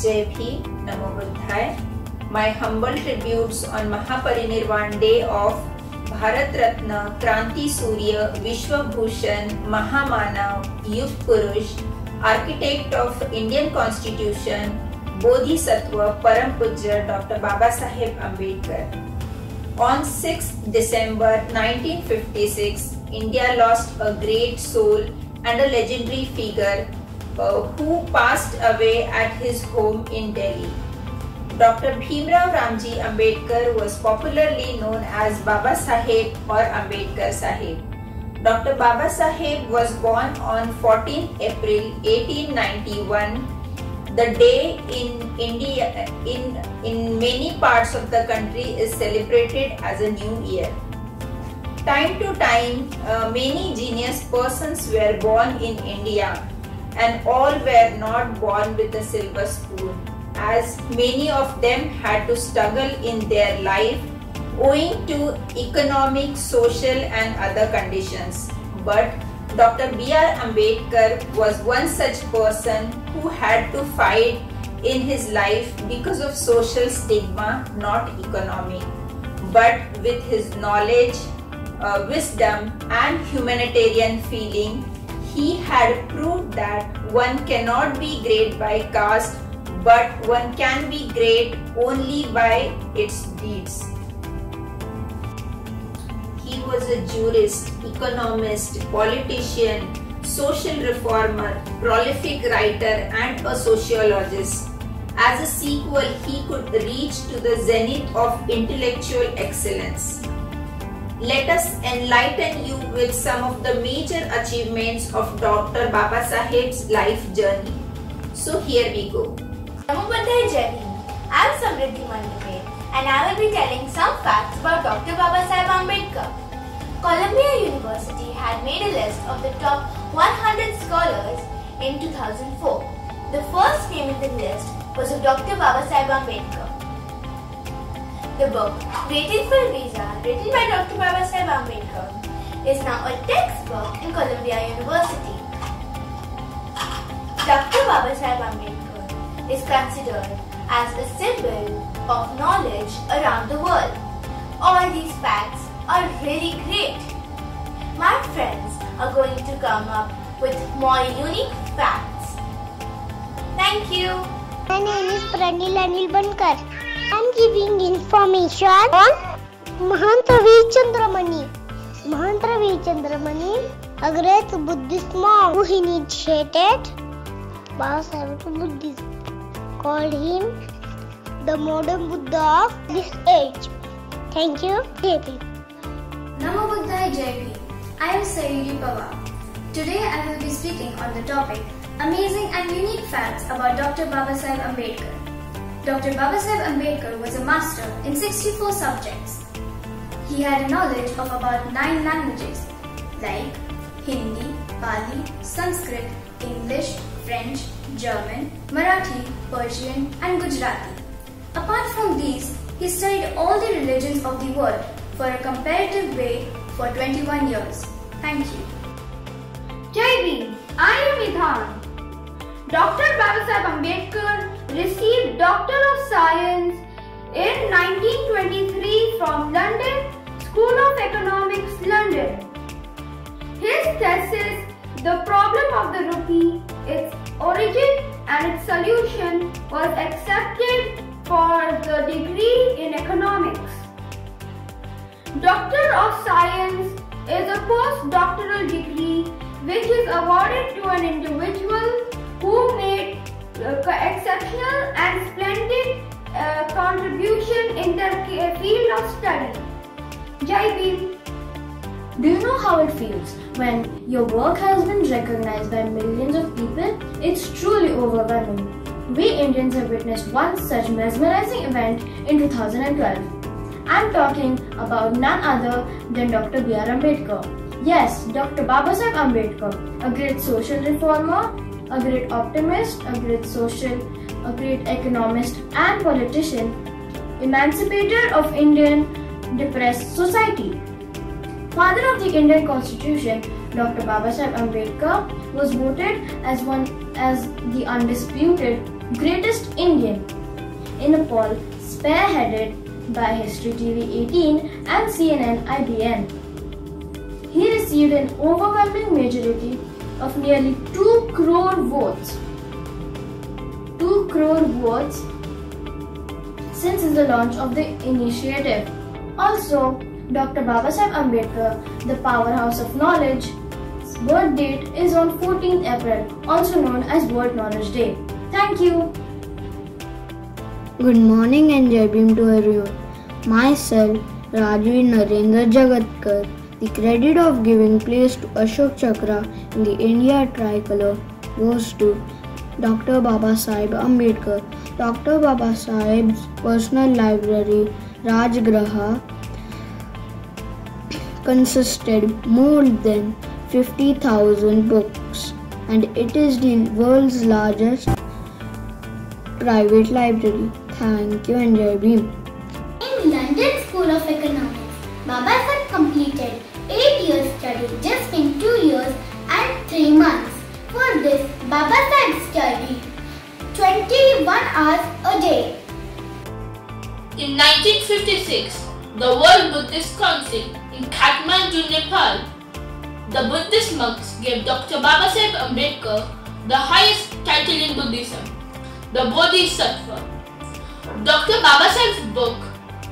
Jai Bhim, Namo Buddhaya. My humble tributes on Mahaparinirvan Day of Bharat Ratna, Kranti Surya, Vishwa Bhushan, Mahamanav, Yug Purush, Architect of Indian Constitution, Bodhisattva, Param Pujya Dr. Babasaheb Ambedkar. On 6th December 1956, India lost a great soul and a legendary figure who passed away at his home in Delhi. Dr. Bhimrao Ramji Ambedkar was popularly known as Baba Saheb or Ambedkar Saheb. Dr. Baba Saheb was born on 14th April 1891. The day in India, in many parts of the country, is celebrated as a new year. Time to time, many genius persons were born in India, and all were not born with a silver spoon, as many of them had to struggle in their life owing to economic, social and other conditions. But Dr. B.R. Ambedkar was one such person who had to fight in his life because of social stigma, not economic. But with his knowledge, wisdom and humanitarian feeling, he had proved that one cannot be great by caste, but one can be great only by its deeds. He was a jurist, economist, politician, social reformer, prolific writer and a sociologist. As a sequel, he could reach to the zenith of intellectual excellence. Let us enlighten you with some of the major achievements of Dr. Babasaheb's life journey. So here we go. Namo Buddhaya Jai Bhim. I am Samriddhi Mandale and I will be telling some facts about Dr. Babasaheb Ambedkar. Columbia University had made a list of the top 100 scholars in 2004. The first name in the list was of Dr. Babasaheb Ambedkar. The book Waiting for a Visa, written by Dr. Babasaheb Ambedkar, is now a textbook in Columbia University. Dr. Babasaheb Ambedkar is considered as a symbol of knowledge around the world. All these facts are really great. My friends are going to come up with more unique facts. Thank you. My name is Pranil Anil Bankar. I am giving information on Mahant Ravi Chandramani. Mahant Ravi Chandramani, a great Buddhist monk who initiated Babasaheb to Buddhism, called him the modern Buddha of this age. Thank you. JP. Namo Buddhaya Jai Bhim. I am Sayuri Pawar. Today I will be speaking on the topic Amazing and Unique Facts about Dr. Babasaheb Ambedkar. Dr. Babasaheb Ambedkar was a master in 64 subjects. He had a knowledge of about 9 languages like Hindi, Pali, Sanskrit, English, French, German, Marathi, Persian and Gujarati. Apart from these, he studied all the religions of the world for a comparative way for 21 years. Thank you. Jai Bhim. I am Idhan. Dr. Babasaheb Ambedkar received Doctor of Science in 1923 from London School of Economics, London. His thesis, The Problem of the Rupee, its origin and its solution, was accepted for the degree in economics. Doctor of Science is a postdoctoral degree which is awarded to an individual who made exceptional and splendid contribution in the field of study. Jai Bhim. Do you know how it feels when your work has been recognized by millions of people? It's truly overwhelming. We Indians have witnessed one such mesmerizing event in 2012. I'm talking about none other than Dr. B.R. Ambedkar. Yes, Dr. Babasaheb Ambedkar, a great social reformer, a great optimist, a great economist and politician, emancipator of Indian depressed society. Father of the Indian Constitution, Dr. Babasaheb Ambedkar was voted as the undisputed Greatest Indian in a poll spearheaded by History TV 18 and CNN IBN. He received an overwhelming majority of nearly 2 crore votes. 2 crore votes since the launch of the initiative. Also, Dr. Babasaheb Ambedkar, the powerhouse of knowledge, his birth date is on 14th April, also known as World Knowledge Day. Thank you. Good morning and Jai Bhim to everyone. Myself, Rajvi Narendra Jagatkar. The credit of giving place to Ashok Chakra in the India tricolor goes to Dr. Babasaheb Ambedkar. Dr. Babasaheb's personal library, Rajgraha, consisted more than 50,000 books, and it is the world's largest private library. Thank you and Jai Bhim. In London School of Economics, Babasaheb completed 8 years study just in 2 years and 3 months. For this, Babasaheb studied 21 hours a day. In 1956, the World Buddhist Council in Kathmandu, Nepal, the Buddhist monks gave Dr. Babasaheb Ambedkar the highest title in Buddhism, the Bodhisattva. Dr. Babasaheb's book,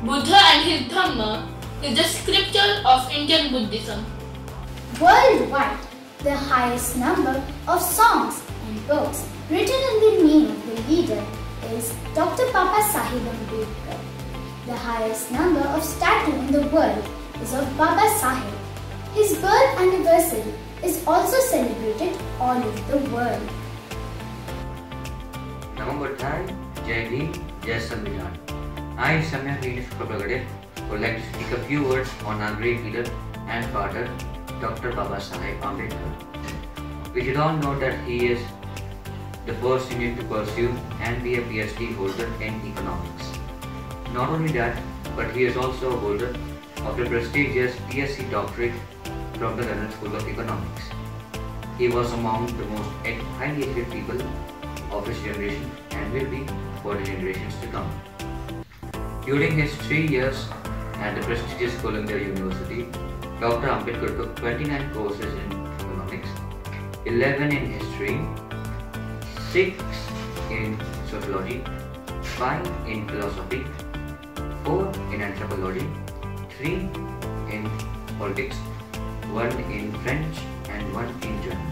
Buddha and His Dhamma, is the scripture of Indian Buddhism. Worldwide, the highest number of songs and books written in the name of the leader is Dr. Babasaheb Ambedkar. The highest number of statues in the world is of Babasaheb. His birth anniversary is also celebrated all over the world. Namo Buddhaya, Jai Bhim, Jai Samvidhan. I, Samyak Venus Prabhagade, would like to speak a few words on our great leader and father, Dr. Babasaheb Ambedkar. We should all know that he is the first Indian to pursue and be a PhD holder in economics. Not only that, but he is also a holder of the prestigious BSc doctorate from the London School of Economics. He was among the most highly educated people of his generation and will be for the generations to come. During his 3 years at the prestigious Columbia University, Dr. Ambedkar took 29 courses in economics, 11 in history, 6 in sociology, 5 in philosophy, 4 in anthropology, 3 in politics, 1 in French and 1 in German.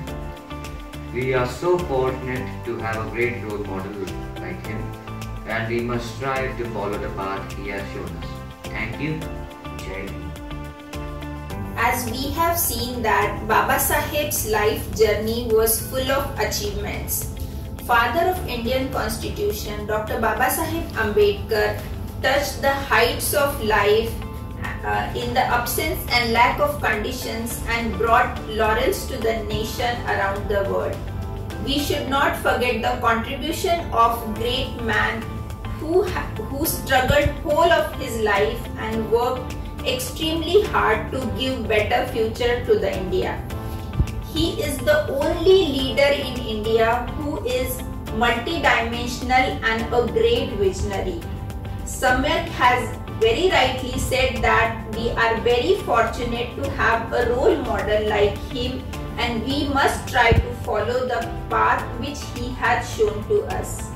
We are so fortunate to have a great role model like him, and we must strive to follow the path he has shown us. Thank you. Jai Bhim. As we have seen that Babasaheb's life journey was full of achievements. Father of Indian Constitution, Dr. Babasaheb Ambedkar touched the heights of life in the absence and lack of conditions and brought laurels to the nation around the world. We should not forget the contribution of great man who struggled whole of his life and worked extremely hard to give better future to the India. He is the only leader in India who is multidimensional and a great visionary. Samyak has very rightly said that we are very fortunate to have a role model like him, and we must try to follow the path which he has shown to us.